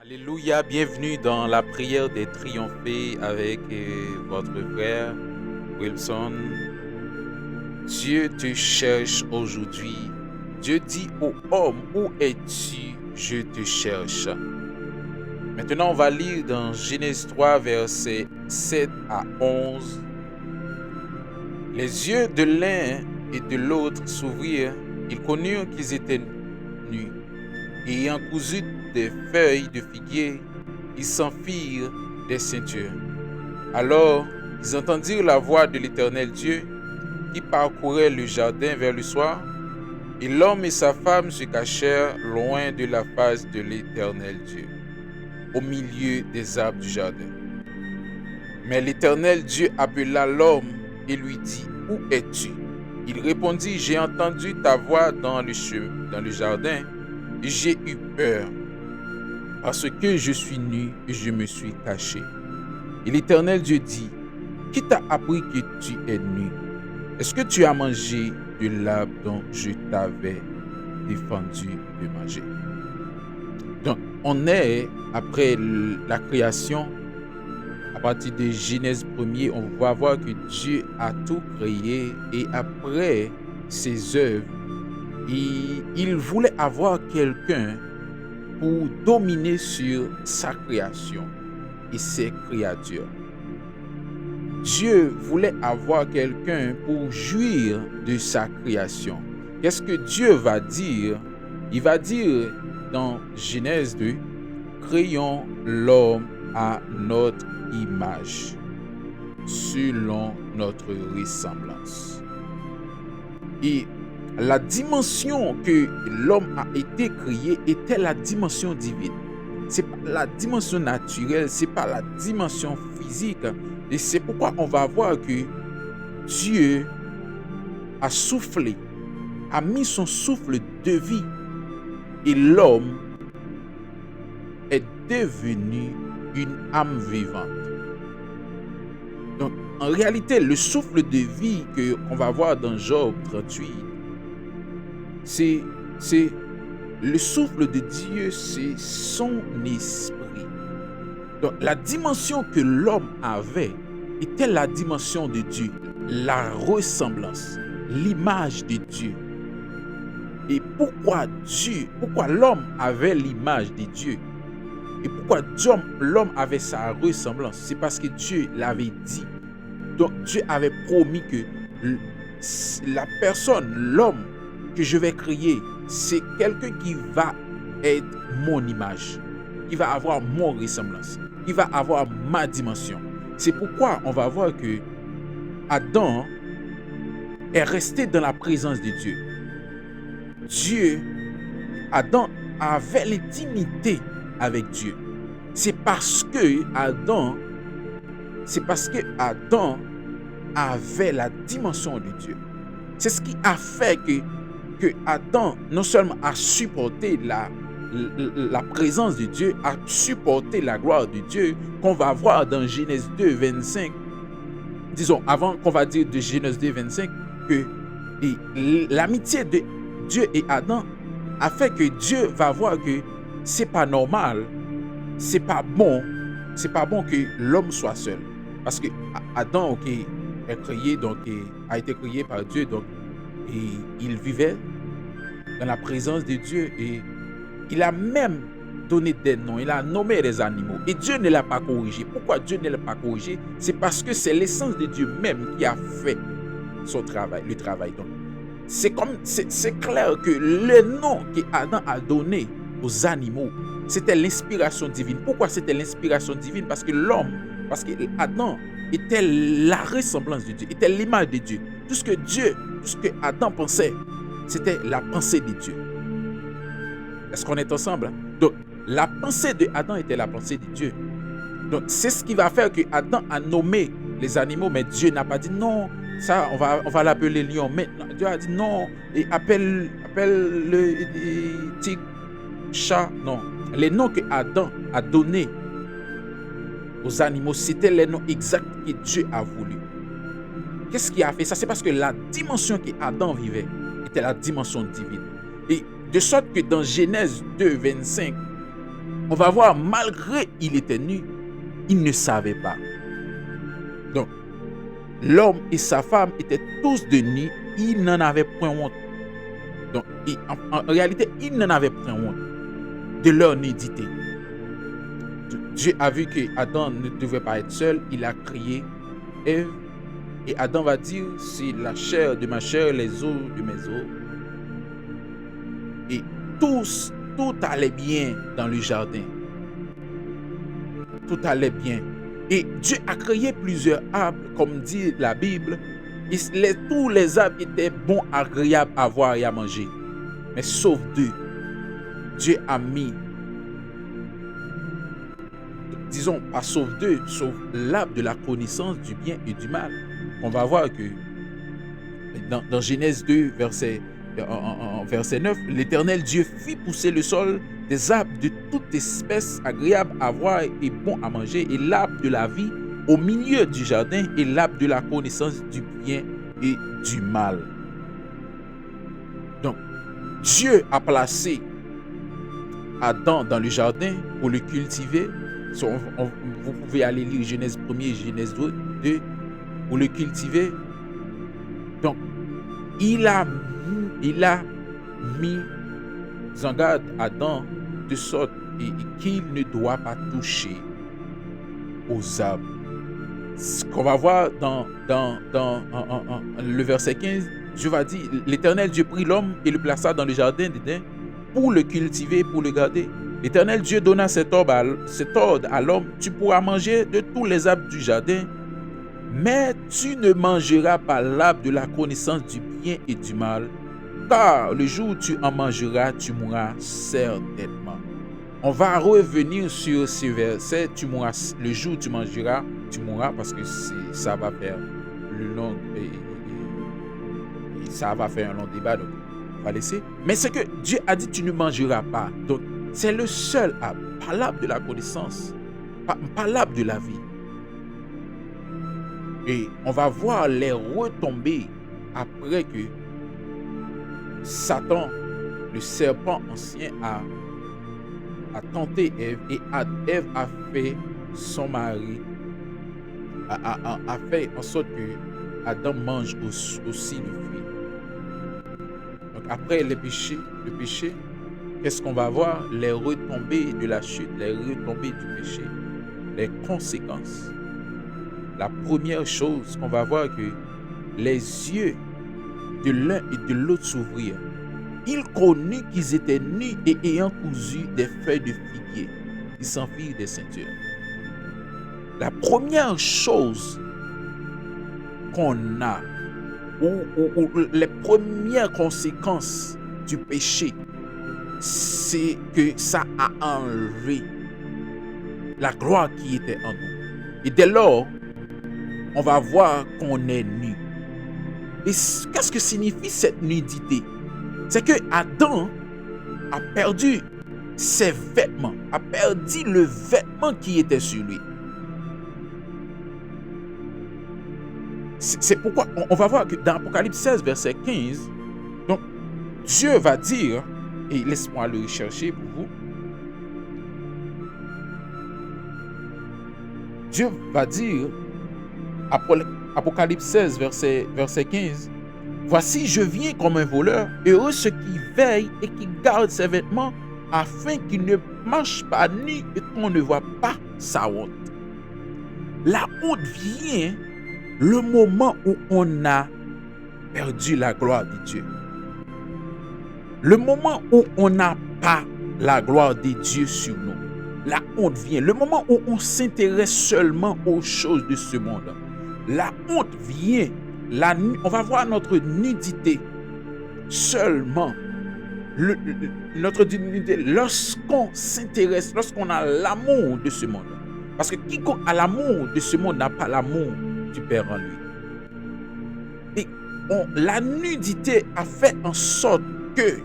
Alléluia, bienvenue dans la prière des triomphés avec votre frère Wilson. Dieu te cherche aujourd'hui. Dieu dit au homme, où es-tu? Je te cherche. Maintenant, on va lire dans Genèse 3, versets 7 à 11. Les yeux de l'un et de l'autre s'ouvrirent. Ils connurent qu'ils étaient nus. Et ayant cousu des feuilles de figuier, ils s'enfirent des ceintures. Alors, ils entendirent la voix de l'Éternel Dieu qui parcourait le jardin vers le soir, et l'homme et sa femme se cachèrent loin de la face de l'Éternel Dieu, au milieu des arbres du jardin. Mais l'Éternel Dieu appela l'homme et lui dit, « Où es-tu? » Il répondit, « J'ai entendu ta voix dans le jardin, et j'ai eu peur, parce que je suis nu et je me suis caché. » Et l'Éternel Dieu dit, « Qui t'a appris que tu es nu? Est-ce que tu as mangé de l'arbre dont je t'avais défendu de manger? » Donc, on est, après la création, à partir de Genèse 1er, on va voir que Dieu a tout créé, et après ses œuvres, il voulait avoir quelqu'un pour dominer sur sa création et ses créatures. Dieu voulait avoir quelqu'un pour jouir de sa création. Qu'est-ce que Dieu va dire? Il va dire dans Genèse 2, « Créons l'homme à notre image, selon notre ressemblance. » Et la dimension que l'homme a été créé était la dimension divine. C'est pas la dimension naturelle, c'est pas la dimension physique. Et c'est pourquoi on va voir que Dieu a soufflé, a mis son souffle de vie, et l'homme est devenu une âme vivante. Donc, en réalité, le souffle de vie qu'on va voir dans Job 38, c'est le souffle de Dieu, c'est son esprit. Donc, la dimension que l'homme avait était la dimension de Dieu, la ressemblance, l'image de Dieu. Et pourquoi l'homme avait l'image de Dieu? Et pourquoi l'homme avait sa ressemblance? C'est parce que Dieu l'avait dit. Donc Dieu avait promis que la personne, l'homme que je vais créer, c'est quelqu'un qui va être mon image, qui va avoir mon ressemblance, qui va avoir ma dimension. C'est pourquoi on va voir que Adam est resté dans la présence de Dieu. Adam avait l'intimité avec Dieu. C'est parce que Adam avait la dimension de Dieu. C'est ce qui a fait que Adam non seulement a supporté la présence de Dieu, a supporté la gloire de Dieu, qu'on va voir dans Genèse 2, 25. Disons, avant qu'on va dire de Genèse 2, 25, que l'amitié de Dieu et Adam a fait que Dieu va voir que c'est pas normal, c'est pas bon que l'homme soit seul. Parce que Adam est créé, donc a été créé par Dieu, donc et il vivait dans la présence de Dieu, et il a même donné des noms, il a nommé des animaux, et Dieu ne l'a pas corrigé. Pourquoi Dieu ne l'a pas corrigé? C'est parce que c'est l'essence de Dieu même qui a fait son travail, le travail. Donc c'est clair que le nom qu'Adam a donné aux animaux, c'était l'inspiration divine. Pourquoi c'était l'inspiration divine? Parce que Adam était la ressemblance de Dieu, était l'image de Dieu. Tout ce que Adam pensait, c'était la pensée de Dieu. Est-ce qu'on est ensemble? Donc, la pensée de Adam était la pensée de Dieu. Donc, c'est ce qui va faire que Adam a nommé les animaux, mais Dieu n'a pas dit non, ça, on va l'appeler lion. Mais Dieu a dit non, et appelle le tigre, chat. Non, les noms que Adam a donnés aux animaux, c'était les noms exacts que Dieu a voulu. Qu'est-ce qui a fait ça? C'est parce que la dimension qu'Adam vivait était la dimension divine. Et de sorte que dans Genèse 2, 25, on va voir, malgré il était nu, il ne savait pas. Donc, l'homme et sa femme étaient tous de nus, ils n'en avaient point honte. Donc, en réalité, ils n'en avaient point honte de leur nudité. Dieu a vu que Adam ne devait pas être seul, il a crié Ève, et Adam va dire, c'est la chair de ma chair, les os de mes os. Et tout allait bien dans le jardin. Tout allait bien. Et Dieu a créé plusieurs arbres, comme dit la Bible. Et tous les arbres étaient bons, agréables à voir et à manger. Mais sauf deux. Dieu a mis, disons, pas sauf deux, sauf l'arbre de la connaissance du bien et du mal. On va voir que dans Genèse 2, verset 9, l'Éternel Dieu fit pousser le sol des arbres de toute espèce agréables à voir et bons à manger, et l'arbre de la vie au milieu du jardin, et l'arbre de la connaissance du bien et du mal. Donc, Dieu a placé Adam dans le jardin pour le cultiver. Vous pouvez aller lire Genèse 1 et Genèse 2 pour le cultiver. Donc, il a mis en garde Adam de sorte qu'il ne doit pas toucher aux arbres. Ce qu'on va voir dans le verset 15, Dieu va dire, l'Éternel Dieu prit l'homme et le plaça dans le jardin d'Éden pour le cultiver, pour le garder. L'Éternel Dieu donna cet ordre à l'homme, tu pourras manger de tous les arbres du jardin, mais tu ne mangeras pas l'arbre de la connaissance du bien et du mal, car le jour où tu en mangeras, tu mourras certainement. On va revenir sur ce verset, tu mourras, le jour où tu mangeras, tu mourras, parce que ça va faire le long et ça va faire un long débat, donc on va laisser. Mais c'est que Dieu a dit tu ne mangeras pas. Donc c'est le seul arbre, pas l'arbre de la connaissance, pas l'arbre de la vie. Et on va voir les retombées après que Satan, le serpent ancien, a tenté Ève, et Ève a fait son mari, a fait en sorte que Adam mange aussi le fruit. Donc après le péché, qu'est-ce qu'on va voir? Les retombées de la chute, les retombées du péché, les conséquences. La première chose qu'on va voir, que les yeux de l'un et de l'autre s'ouvrirent. Ils connurent qu'ils étaient nus, et ayant cousu des feuilles de figuier, ils s'en firent des ceintures. La première chose qu'on a, ou les premières conséquences du péché, c'est que ça a enlevé la gloire qui était en nous. Et dès lors, on va voir qu'on est nu. Et qu'est-ce que signifie cette nudité? C'est que Adam a perdu ses vêtements, a perdu le vêtement qui était sur lui. C'est pourquoi on va voir que dans Apocalypse 16, verset 15, donc Dieu va dire, et laisse-moi le rechercher pour vous. Dieu va dire, Apocalypse 16, verset 15, voici, je viens comme un voleur, heureux ceux qui veillent et qui gardent ses vêtements, afin qu'ils ne marchent pas nus et qu'on ne voit pas sa honte. La honte vient le moment où on a perdu la gloire de Dieu. Le moment où on n'a pas la gloire de Dieu sur nous. La honte vient. Le moment où on s'intéresse seulement aux choses de ce monde. La honte vient. On va voir notre nudité seulement. Notre nudité lorsqu'on s'intéresse, lorsqu'on a l'amour de ce monde. Parce que quiconque a l'amour de ce monde n'a pas l'amour du Père en lui. Et la nudité a fait en sorte que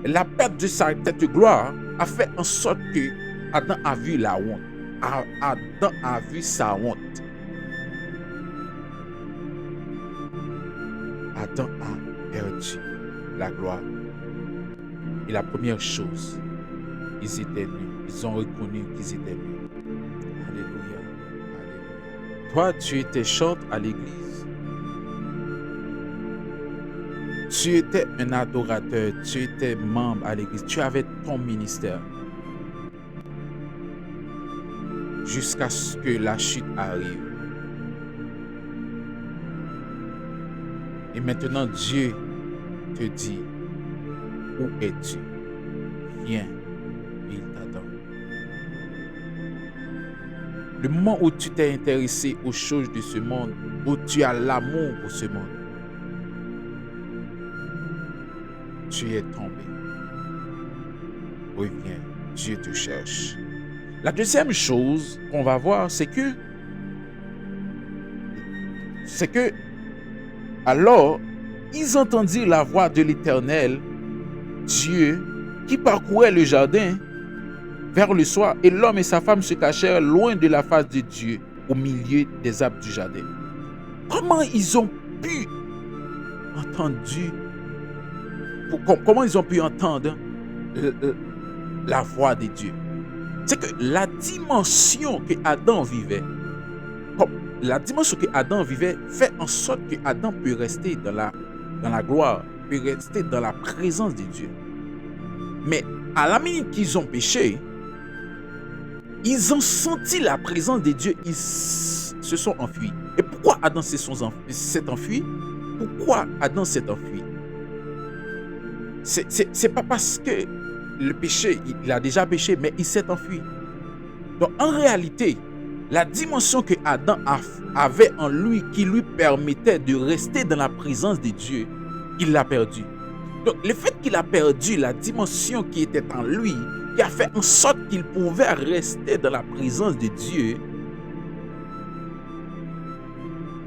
la perte de sa tête gloire a fait en sorte que Adam a vu la honte. Adam a vu sa honte. Adam a perdu la gloire. Et la première chose ils étaient nus. Ils ont reconnu qu'ils étaient nus. Alléluia. Alléluia. Toi, tu étais chante à l'église. Tu étais un adorateur. Tu étais membre à l'église. Tu avais ton ministère. Jusqu'à ce que la chute arrive. Et maintenant, Dieu te dit, où es-tu? Viens, et il t'attend. Le moment où tu t'es intéressé aux choses de ce monde, où tu as l'amour pour ce monde, tu es tombé. Reviens, Dieu te cherche. La deuxième chose qu'on va voir, c'est que alors, ils entendirent la voix de l'Éternel, Dieu, qui parcourait le jardin vers le soir, et l'homme et sa femme se cachèrent loin de la face de Dieu, au milieu des arbres du jardin. Comment ils ont pu entendre la voix de Dieu? C'est que la dimension que Adam vivait, fait en sorte que Adam peut rester dans la gloire, peut rester dans la présence de Dieu. Mais à la minute qu'ils ont péché, ils ont senti la présence de Dieu, ils se sont enfuis. Et pourquoi Adam s'est enfui? Pourquoi Adam s'est enfui? C'est pas parce que le péché, il a déjà péché, mais il s'est enfui. Donc en réalité, la dimension que Adam avait en lui, qui lui permettait de rester dans la présence de Dieu, il l'a perdu. Donc le fait qu'il a perdu la dimension qui était en lui, qui a fait en sorte qu'il pouvait rester dans la présence de Dieu,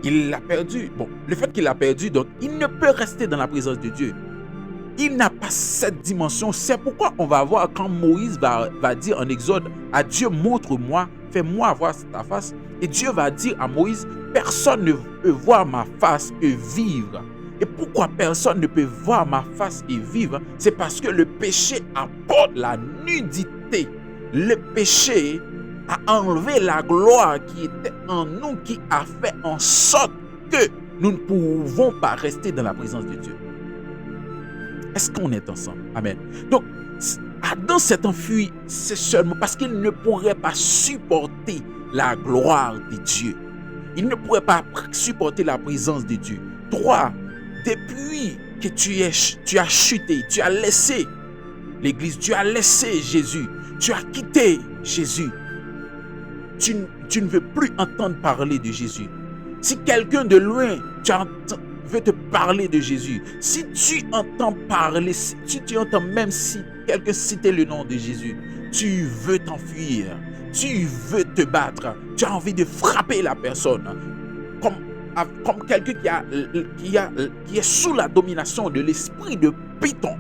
il l'a perdu. Bon, le fait qu'il l'a perdu, donc il ne peut rester dans la présence de Dieu. Il n'a pas cette dimension. C'est pourquoi on va voir quand Moïse va dire en Exode à Dieu, montre-moi, fais-moi voir ta face. Et Dieu va dire à Moïse, personne ne peut voir ma face et vivre. Et pourquoi personne ne peut voir ma face et vivre? C'est parce que le péché apporte la nudité. Le péché a enlevé la gloire qui était en nous, qui a fait en sorte que nous ne pouvons pas rester dans la présence de Dieu. Est-ce qu'on est ensemble? Amen. Donc, Adam s'est enfui, c'est seulement parce qu'il ne pourrait pas supporter la gloire de Dieu. Il ne pourrait pas supporter la présence de Dieu. Toi, depuis que tu as chuté, tu as laissé l'église, tu as laissé Jésus, tu as quitté Jésus, tu ne veux plus entendre parler de Jésus. Si quelqu'un de loin veut te parler de Jésus, si tu entends parler, si tu entends même si quelqu'un citait le nom de Jésus, tu veux t'enfuir, tu veux te battre, tu as envie de frapper la personne, comme quelqu'un qui est sous la domination de l'esprit de Python.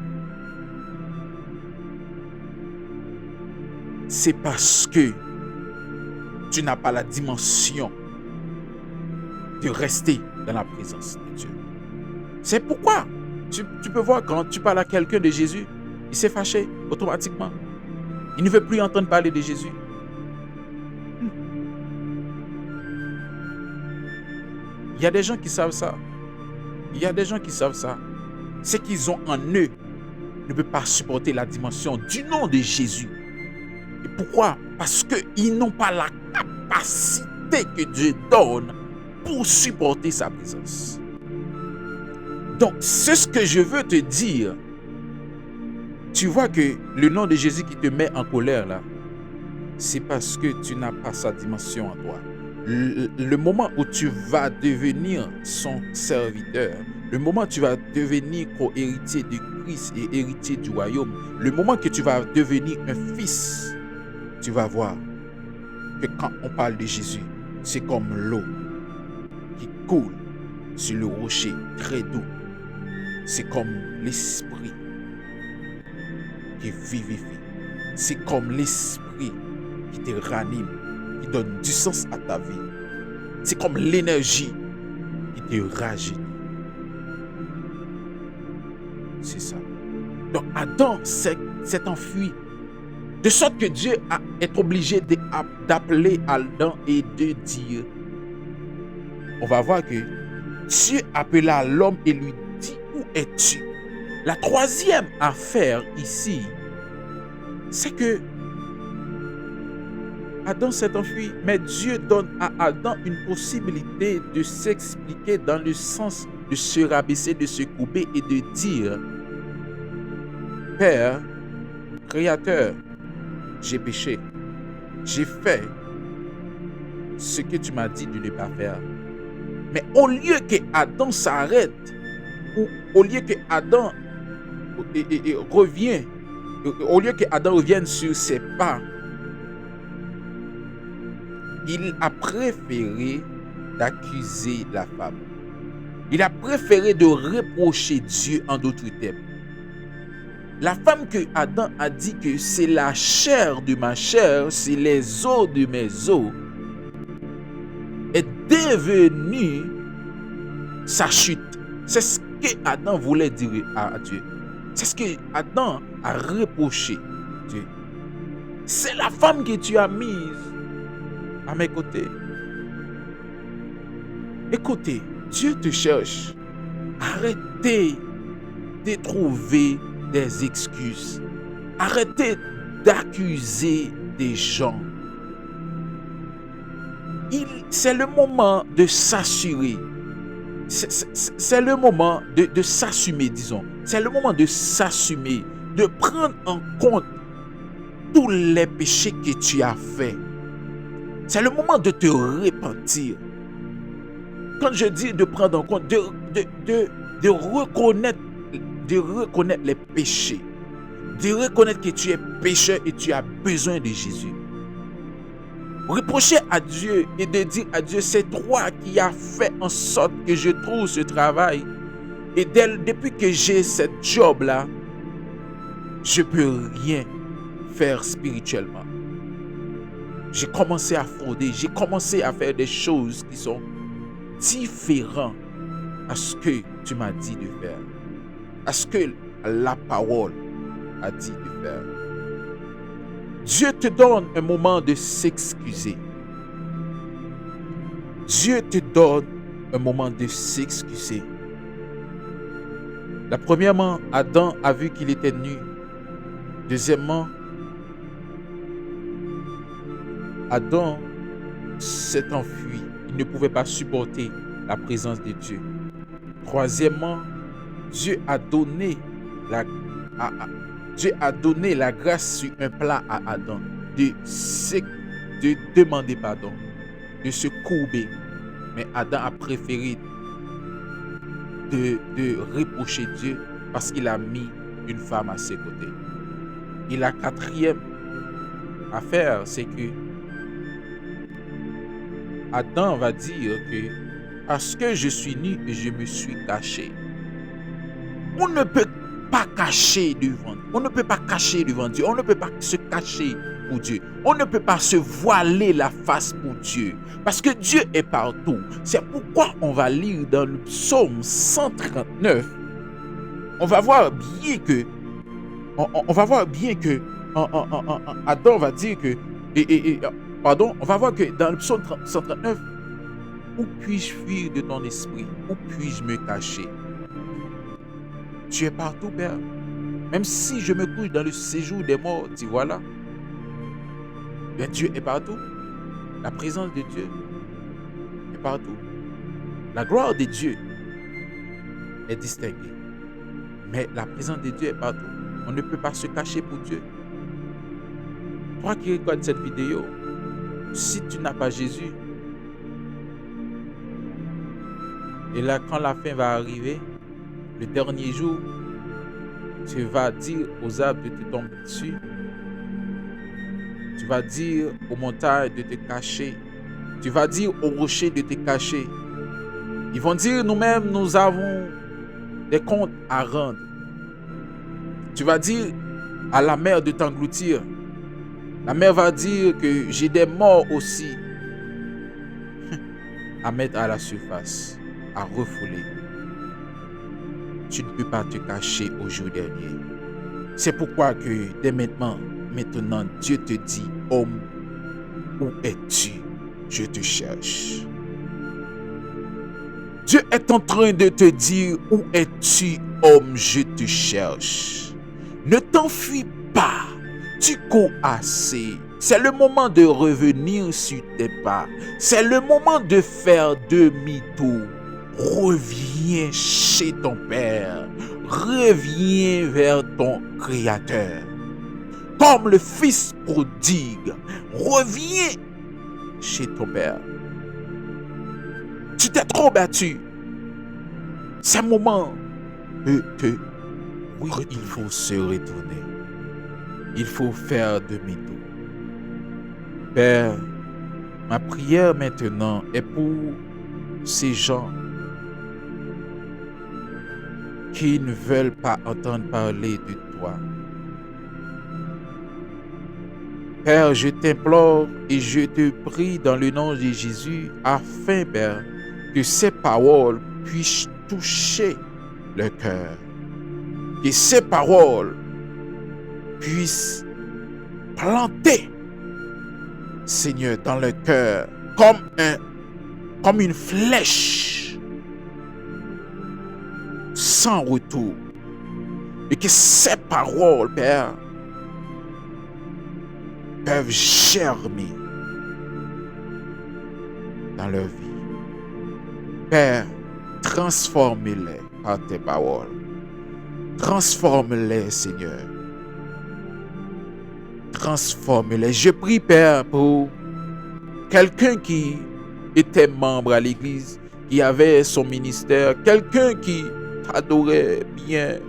C'est parce que tu n'as pas la dimension de rester dans la présence de Dieu. C'est pourquoi tu peux voir quand tu parles à quelqu'un de Jésus, il s'est fâché automatiquement. Il ne veut plus entendre parler de Jésus. Il y a des gens qui savent ça. C'est qu'ils ont en eux ne peut pas supporter la dimension du nom de Jésus. Et pourquoi? Parce qu'ils n'ont pas la capacité que Dieu donne pour supporter sa présence. Donc, c'est ce que je veux te dire. Tu vois que le nom de Jésus qui te met en colère là, c'est parce que tu n'as pas sa dimension en toi. Le moment où tu vas devenir son serviteur, le moment où tu vas devenir co-héritier de Christ et héritier du royaume, le moment que tu vas devenir un fils, tu vas voir que quand on parle de Jésus, c'est comme l'eau qui coule sur le rocher très doux. C'est comme l'esprit qui vivifie. C'est comme l'esprit qui te ranime, qui donne du sens à ta vie. C'est comme l'énergie qui te rajeunit. C'est ça. Donc Adam s'est enfui De sorte que Dieu est obligé d'appeler Adam et de dire, on va voir que Dieu appela l'homme et lui dit, où es-tu? La troisième affaire ici, c'est que Adam s'est enfui, mais Dieu donne à Adam une possibilité de s'expliquer dans le sens de se rabaisser, de se courber et de dire, Père, Créateur, j'ai péché, j'ai fait ce que tu m'as dit de ne pas faire. Mais au lieu que Adam s'arrête, ou au lieu que Adam revienne sur ses pas, il a préféré d'accuser la femme. Il a préféré de reprocher Dieu en d'autres termes. La femme que Adam a dit que c'est la chair de ma chair, c'est les os de mes os, est devenue sa chute. C'est ce que Adam voulait dire à Dieu. C'est ce que Adam a reproché Dieu. C'est la femme que tu as mise à mes côtés. Écoutez, Dieu te cherche. Arrêtez de trouver des excuses. Arrêtez d'accuser des gens. C'est le moment de s'assurer. C'est le moment de s'assumer, disons. C'est le moment de s'assumer, de prendre en compte tous les péchés que tu as faits. C'est le moment de te repentir. Quand je dis de prendre en compte, de reconnaître les péchés, de reconnaître que tu es pécheur et tu as besoin de Jésus. Reprocher à Dieu et de dire à Dieu, c'est toi qui as fait en sorte que je trouve ce travail. Et depuis que j'ai ce job-là, je ne peux rien faire spirituellement. J'ai commencé à frauder, j'ai commencé à faire des choses qui sont différentes à ce que tu m'as dit de faire, à ce que la parole a dit de faire. Dieu te donne un moment de s'excuser. Dieu te donne un moment de s'excuser. Premièrement, Adam a vu qu'il était nu. Deuxièmement, Adam s'est enfui. Il ne pouvait pas supporter la présence de Dieu. Troisièmement, Dieu a donné la grâce sur un plat à Adam de demander pardon, de se courber. Mais Adam a préféré de reprocher Dieu parce qu'il a mis une femme à ses côtés. Et la quatrième affaire, c'est que Adam va dire que parce que je suis nu et je me suis caché. On ne peut pas cacher devant Dieu. On ne peut pas cacher devant Dieu. On ne peut pas se cacher pour Dieu. On ne peut pas se voiler la face pour Dieu. Parce que Dieu est partout. C'est pourquoi on va lire dans le psaume 139. On va voir bien que Adam va dire que on va voir que dans le psaume 139, où puis-je fuir de ton esprit? Où puis-je me cacher? Tu es partout, Père. Même si je me couche dans le séjour des morts, tu vois là. Bien, Dieu est partout. La présence de Dieu est partout. La gloire de Dieu est distinguée. Mais la présence de Dieu est partout. On ne peut pas se cacher pour Dieu. Toi qui regardes cette vidéo, si tu n'as pas Jésus, et là, quand la fin va arriver, le dernier jour, tu vas dire aux arbres de te tomber dessus. Tu vas dire aux montagnes de te cacher. Tu vas dire aux rochers de te cacher. Ils vont dire, nous-mêmes, nous avons des comptes à rendre. Tu vas dire à la mer de t'engloutir. La mer va dire que j'ai des morts aussi à mettre à la surface, à refouler. Tu ne peux pas te cacher au jour dernier. C'est pourquoi que dès maintenant, maintenant, Dieu te dit, homme, où es-tu? Je te cherche. Dieu est en train de te dire, où es-tu, homme, je te cherche. Ne t'enfuis pas, tu cours assez. C'est le moment de revenir sur tes pas. C'est le moment de faire demi-tour. Reviens chez ton Père. Reviens vers ton Créateur. Comme le Fils prodigue, reviens chez ton Père. Tu t'es trop battu. C'est le moment de oui, il faut se retourner. Il faut faire demi-tour. Père, ma prière maintenant est pour ces gens qui ne veulent pas entendre parler de toi. Père, je t'implore et je te prie dans le nom de Jésus afin, Père, que ces paroles puissent toucher le cœur. Que ces paroles puissent planter, Seigneur, dans le cœur comme une flèche sans retour. Et que ces paroles, Père, peuvent germer dans leur vie. Père, transforme-les par tes paroles. Transforme-les, Seigneur. Transforme-les. Je prie, Père, pour quelqu'un qui était membre à l'église, qui avait son ministère, quelqu'un qui t'adorait bien,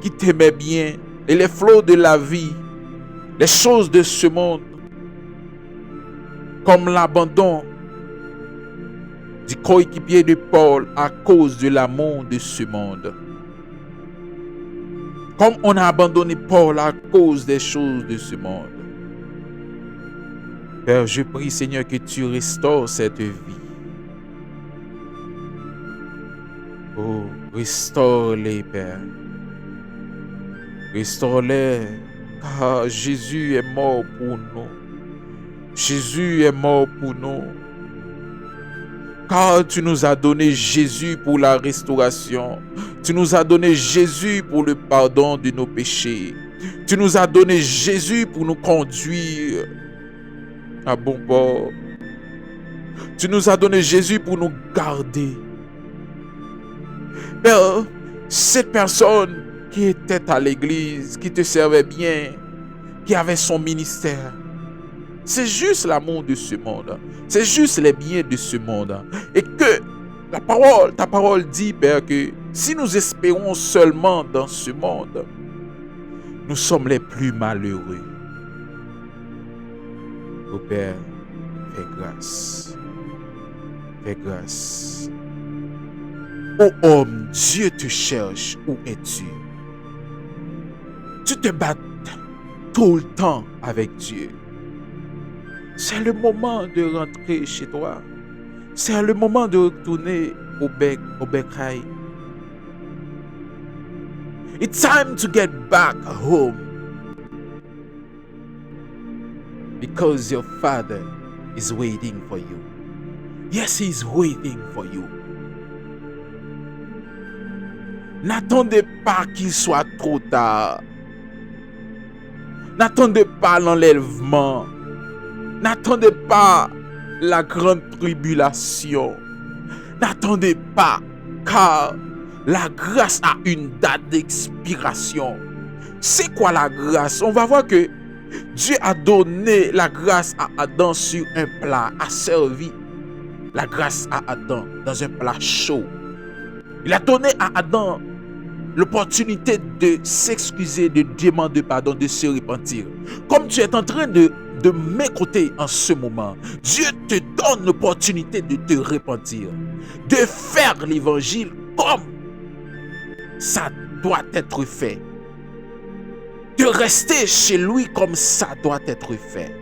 qui t'aimait bien, et les flots de la vie, les choses de ce monde, comme l'abandon du coéquipier de Paul à cause de l'amour de ce monde. Comme on a abandonné Paul à cause des choses de ce monde. Père, je prie, Seigneur, que tu restaures cette vie. Oh, restaure-les, Père. Restaure-les, car Jésus est mort pour nous. Jésus est mort pour nous. Car tu nous as donné Jésus pour la restauration. Tu nous as donné Jésus pour le pardon de nos péchés. Tu nous as donné Jésus pour nous conduire à bon port. Tu nous as donné Jésus pour nous garder. Père, cette personne qui était à l'église, qui te servait bien, qui avait son ministère, c'est juste l'amour de ce monde. C'est juste les biens de ce monde. Et que ta parole dit, Père, que si nous espérons seulement dans ce monde, nous sommes les plus malheureux. Oh Père, fais grâce. Fais grâce. Oh homme, Dieu te cherche. Où es-tu? Tu te bats tout le temps avec Dieu. C'est le moment de rentrer chez toi. C'est le moment de retourner au bercail. It's time to get back home. Because your Father is waiting for you. Yes, he is waiting for you. N'attendez pas qu'il soit trop tard. N'attendez pas l'enlèvement. N'attendez pas la grande tribulation. N'attendez pas, car la grâce a une date d'expiration. C'est quoi la grâce? On va voir que Dieu a donné la grâce à Adam sur un plat, a servi la grâce à Adam dans un plat chaud. Il a donné à Adam l'opportunité de s'excuser, de demander pardon, de se repentir. Comme tu es en train de m'écouter en ce moment, Dieu te donne l'opportunité de te repentir, de faire l'évangile comme ça doit être fait, de rester chez lui comme ça doit être fait.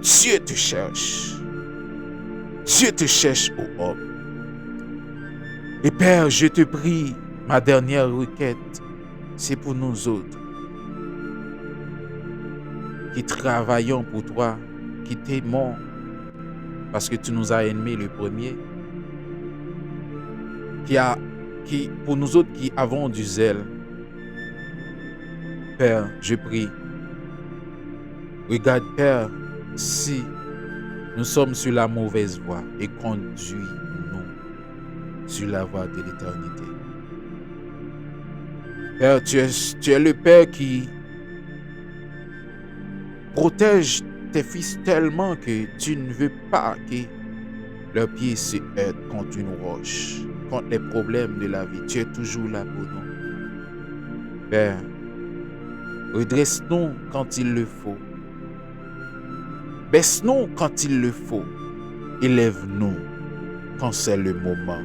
Dieu te cherche. Dieu te cherche, ô homme. Et Père, je te prie, ma dernière requête, c'est pour nous autres. qui travaillons pour toi, qui t'aimons, parce que tu nous as aimés le premier, pour nous autres qui avons du zèle, Père, je prie, regarde, Père, si nous sommes sur la mauvaise voie et conduis-nous sur la voie de l'éternité. Père, tu es le Père qui protège tes fils tellement que tu ne veux pas que leurs pieds se heurtent contre une roche, contre les problèmes de la vie. Tu es toujours là pour nous. Père, redresse-nous quand il le faut. Baisse-nous quand il le faut. Élève-nous quand c'est le moment.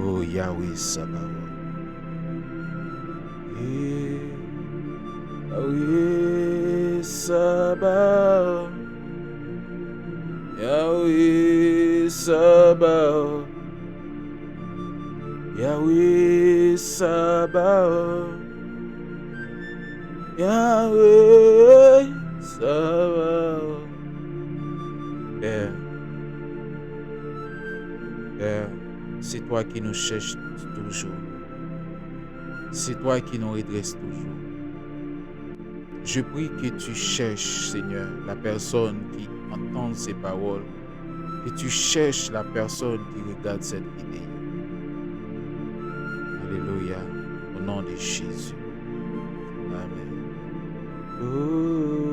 Oh Yahweh Sabaoth. Yahweh Sabaoth. Yahweh Sabaoth. Yahweh Sabaoth. Yahweh Sabaoth. Père, c'est toi qui nous cherches toujours. C'est toi qui nous redresse toujours. Je prie que tu cherches, Seigneur, la personne qui entend ces paroles, que tu cherches la personne qui regarde cette vidéo. Alléluia, au nom de Jésus. Amen. Oh.